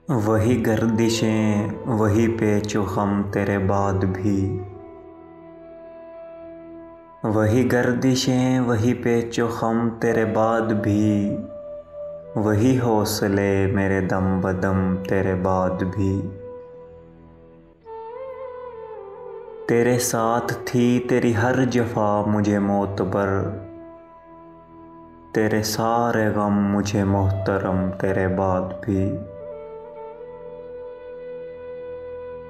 वही गर्दिशें वही पेचो ख़म तेरे बाद भी, वही गर्दिशें वही पेचो ख़म तेरे बाद भी, वही हौसले मेरे दम बदम तेरे बाद भी। तेरे साथ थी तेरी हर जफ़ा मुझे मोतबर, तेरे सारे गम मुझे मोहतरम तेरे बाद भी।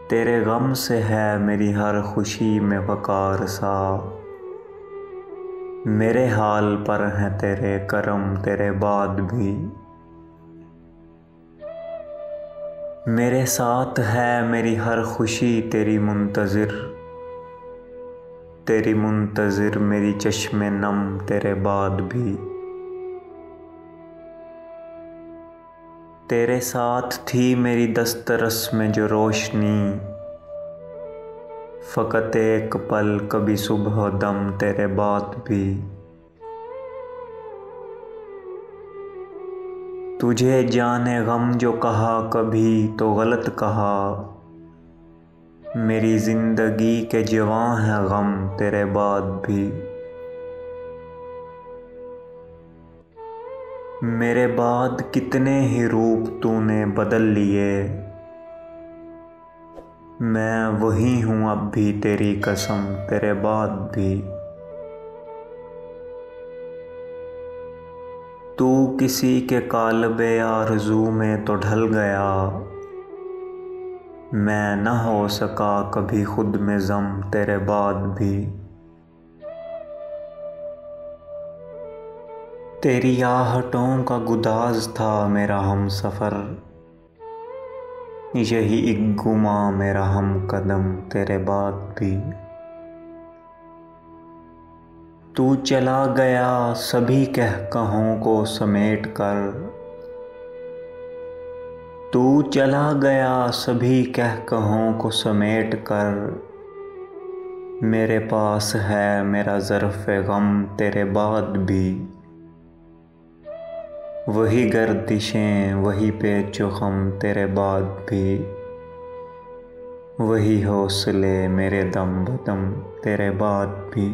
तेरे गम से है मेरी हर खुशी में वक़ार सा, मेरे हाल पर हैं तेरे करम तेरे बाद भी। मेरे साथ है मेरी हर खुशी तेरी मुंतज़िर मेरी चश्मे नम तेरे बाद भी। तेरे साथ थी मेरी दस्तरस में जो रोशनी, फ़कत एक पल कभी सुबह दम तेरे बाद भी। तुझे जाने गम जो कहा कभी तो गलत कहा, मेरी ज़िंदगी के जवां है गम तेरे बाद भी। मेरे बाद कितने ही रूप तूने बदल लिए, मैं वही हूँ अब भी तेरी कसम तेरे बाद भी। तू किसी के काल्बे आरज़ू में तो ढल गया, मैं न हो सका कभी खुद में ज़म तेरे बाद भी। तेरी आहटों का गुदाज था मेरा हमसफ़र, यही एक गुमा मेरा हम कदम तेरे बाद भी। तू चला गया सभी कहकहों को समेट कर, तू चला गया सभी कहकहों को समेट कर, मेरे पास है मेरा ज़र्फ़े गम तेरे बाद भी। वही गर्दिशें वही पेचो ख़म तेरे बाद भी, वही हौसले मेरे दम बदम तेरे बाद भी।